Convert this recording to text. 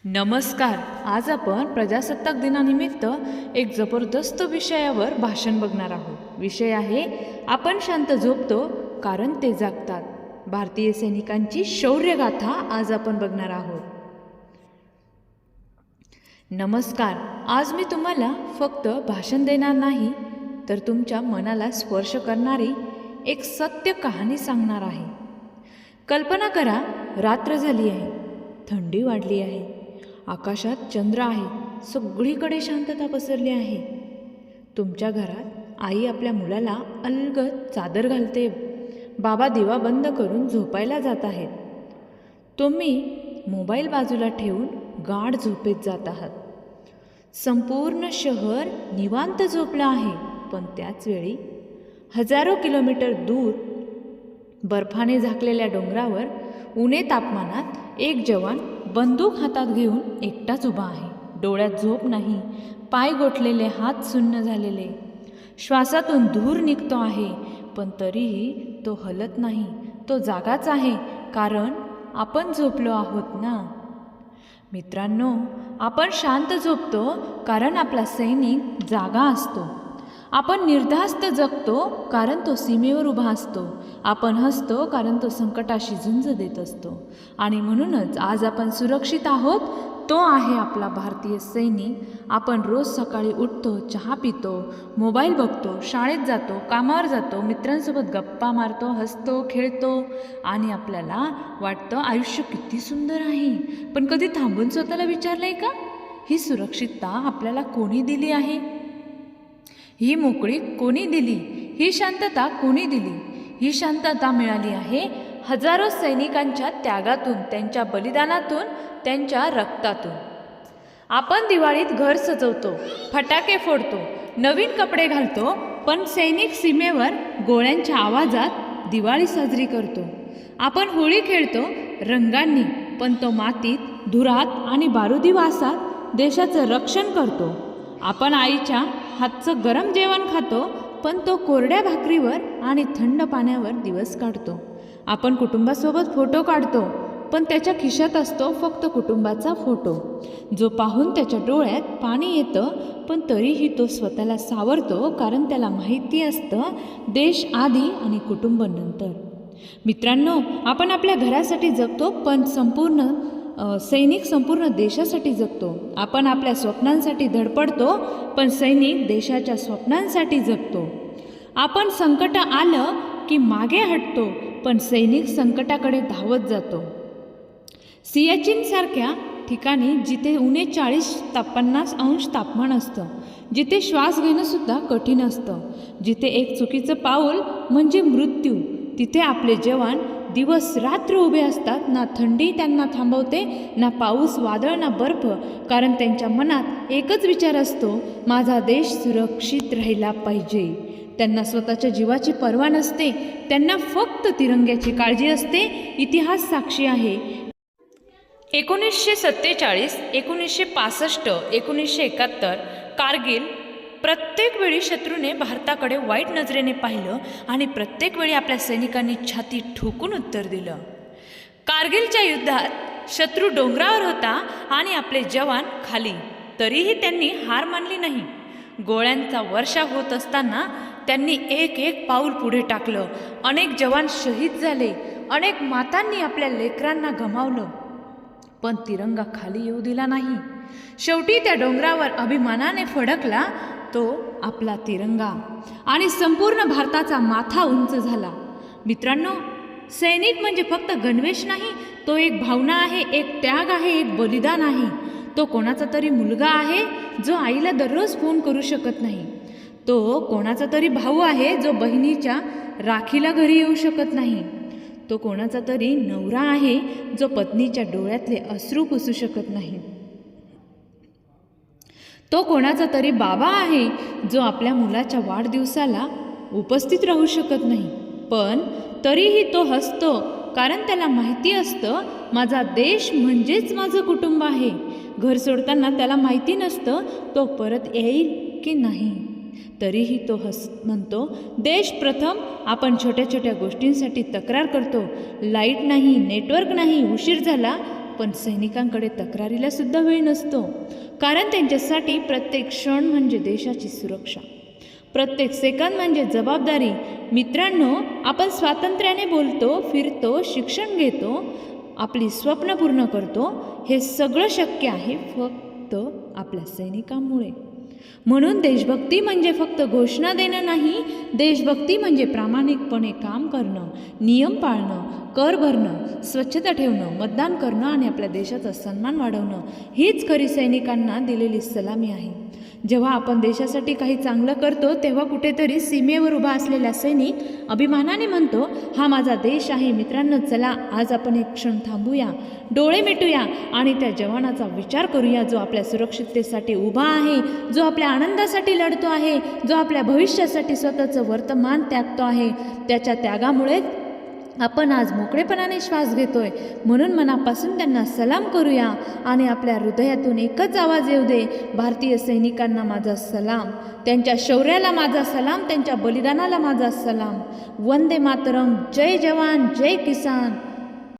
नमस्कार. आज आपण प्रजासत्ताक दिनानिमित्त एक जबरदस्त विषयावर भाषण बघणार आहोत. विषय आहे आपण शांत झोपतो कारण ते जागतात. भारतीय सैनिकांची शौर्यगाथा आज आपण बघणार आहोत. नमस्कार. आज मी तुम्हाला फक्त भाषण देणार नाही तर तुमच्या मनाला स्पर्श करणारी एक सत्य कहाणी सांगणार आहे. कल्पना करा, रात्र झाली आहे, थंडी वाढली आहे, आकाशात चंद्र आहे, सगळीकडे शांतता पसरली आहे. तुमच्या घरात आई आपल्या मुलाला अलगद चादर घालते, बाबा दिवा बंद करून झोपायला जात आहेत. तुम्ही मोबाईल बाजूला ठेवून गाढ झोपेत जात आहात. संपूर्ण शहर निवांत झोपलं आहे, पण त्याच वेळी हजारो किलोमीटर दूर बर्फाने झाकलेल्या डोंगरावर उन्हे तापमानात एक जवान बंदूक हातात घेऊन एकटाच उभा आहे. डोळ्यात झोप नाही, पाय गोठलेले, हात सुन्न झालेले, श्वासातून धूर निघतो आहे, पण तरीही तो हलत नाही. तो जागाच आहे, कारण आपण झोपलो आहोत ना. मित्रांनो, आपण शांत झोपतो कारण आपला सैनिक जागा असतो. आपण निर्धास्त जगतो कारण तो सीमेवर उभा असतो. आपण हसतो कारण तो संकटाशी झुंज देत असतो. आणि म्हणूनच आज आपण सुरक्षित आहोत. तो आहे आपला भारतीय सैनिक. आपण रोज सकाळी उठतो, चहा पितो, मोबाईल बघतो, शाळेत जातो, कामावर जातो, मित्रांसोबत गप्पा मारतो, हसतो, खेळतो आणि आपल्याला वाटतं आयुष्य किती सुंदर आहे. पण कधी थांबून स्वतःला विचारलंय का, ही सुरक्षितता आपल्याला कोणी दिली आहे? ही मोकळी कोणी दिली? ही शांतता कोणी दिली? ही शांतता मिळाली आहे हजारो सैनिकांच्या त्यागातून, त्यांच्या बलिदानातून, त्यांच्या रक्तातून. आपण दिवाळीत घर सजवतो, फटाके फोडतो, नवीन कपडे घालतो, पण सैनिक सीमेवर गोळ्यांच्या आवाजात दिवाळी साजरी करतो. आपण होळी खेळतो रंगांनी, पण तो मातीत, धुरात आणि बारुदी वासात देशाचं रक्षण करतो. आपण आईच्या हातचं गरम जेवण खातो, पण तो कोरड्या भाकरीवर आणि थंड पाण्यावर दिवस काढतो. आपण कुटुंबासोबत फोटो काढतो, पण त्याच्या खिशात असतो फक्त कुटुंबाचा फोटो, जो पाहून त्याच्या डोळ्यात पाणी येतं, पण तरीही तो स्वतःला सावरतो, कारण त्याला माहिती असतं देश आधी आणि कुटुंब नंतर. मित्रांनो, आपण आपल्या घरासाठी जगतो, पण सैनिक संपूर्ण देशासाठी जगतो. आपण आपल्या स्वप्नांसाठी धडपडतो, पण सैनिक देशाच्या स्वप्नांसाठी जगतो. आपण संकट आलं की मागे हटतो, पण सैनिक संकटाकडे धावत जातो. सियाचीनसारख्या ठिकाणी जिथे उणे 40-50 अंश तापमान असतं, जिथे श्वास घेणंसुद्धा कठीण असतं, जिथे एक चुकीचं पाऊल म्हणजे मृत्यू, तिथे आपले जवान दिवस रात्र उभे असतात. ना थंडी त्यांना थांबवते, ना पाऊस, वादळ, ना बर्फ, कारण त्यांच्या मनात एकच विचार असतो, माझा देश सुरक्षित राहिला पाहिजे. त्यांना स्वतःच्या जीवाची पर्वा नसते, त्यांना फक्त तिरंग्याची काळजी असते. इतिहास साक्षी आहे. 1947, 1965, 1971 कारगिल, प्रत्येक वेळी शत्रूने भारताकडे वाईट नजरेने पाहिलं आणि प्रत्येक वेळी आपल्या सैनिकांनी छाती ठोकून उत्तर दिलं. कारगिलच्या युद्धात शत्रू डोंगरावर होता आणि आपले जवान खाली, तरीही त्यांनी हार मानली नाही. गोळ्यांचा वर्षाव होत असताना त्यांनी एक पाऊल पुढे टाकलं. अनेक जवान शहीद झाले, अनेक मातांनी आपल्या लेकरांना गमावलं, पण तिरंगा खाली येऊ दिला नाही. शेवटी त्या डोंगरावर अभिमानाने फडकला तो आपला तिरंगा आणि संपूर्ण भारताचा माथा उंच झाला. मित्रांनो, सैनिक म्हणजे फक्त गणवेश नाही, तो एक भावना आहे, एक त्याग आहे, एक बलिदान आहे. तो कोणाचा तरी मुलगा आहे जो आईला दररोज फोन करू शकत नाही. तो कोणाचा तरी भाऊ आहे जो बहिणीच्या राखीला घरी येऊ शकत नाही. तो कोणाचा तरी नवरा आहे जो पत्नीच्या डोळ्यातले अश्रू पुसू शकत नाही. तो कोणाचा तरी बाबा आहे जो आपल्या मुलाच्या वाढदिवसाला उपस्थित राहू शकत नाही, पण तरीही तो हसतो, कारण त्याला माहिती असतं माझा देश म्हणजेच माझं कुटुंब आहे. घर सोडताना त्याला माहिती नसतं तो परत येईल की नाही, तरीही तो म्हणतो देश प्रथम. आपण छोट्या छोट्या गोष्टींसाठी तक्रार करतो, लाईट नाही, नेटवर्क नाही, उशीर झाला, पण सैनिकांकडे तक्रारीला सुद्धा वेळ नसतो, कारण त्यांच्यासाठी प्रत्येक क्षण म्हणजे देशाची सुरक्षा, प्रत्येक सेकंद म्हणजे जबाबदारी. मित्रांनो, आपण स्वातंत्र्याने बोलतो, फिरतो, शिक्षण घेतो, आपली स्वप्न पूर्ण करतो. हे सगळं शक्य आहे फक्त आपल्या सैनिकांमुळे. म्हणून देशभक्ती म्हणजे फक्त घोषणा देणं नाही, देशभक्ती म्हणजे प्रामाणिकपणे काम करणं, नियम पाळणं, कर भरणं, स्वच्छता ठेवणं, मतदान करणं आणि आपल्या देशाचा सन्मान वाढवणं. हीच खरी सैनिकांना दिलेली सलामी आहे. जेव्हा आपण देशासाठी काही चांगलं करतो तेव्हा कुठेतरी सीमेवर उभा असलेला सैनिक अभिमानाने म्हणतो, हा माझा देश आहे. मित्रांनो, चला आज आपण एक क्षण थांबूया, डोळे मिटूया आणि त्या जवानाचा विचार करूया, जो आपल्या सुरक्षिततेसाठी उभा आहे, जो आपल्या आनंदासाठी लढतो आहे, जो आपल्या भविष्यासाठी स्वतःचं वर्तमान त्यागतो आहे. त्याच्या त्यागामुळे आपण आज मोकळेपणाने श्वास घेतोय. म्हणून मनापासून त्यांना सलाम करूया आणि आपल्या हृदयातून एकच आवाज येऊ दे, भारतीय सैनिकांना माझा सलाम, त्यांच्या शौर्याला माझा सलाम, त्यांच्या बलिदानाला माझा सलाम. वंदे मातरम. जय जवान, जय किसान.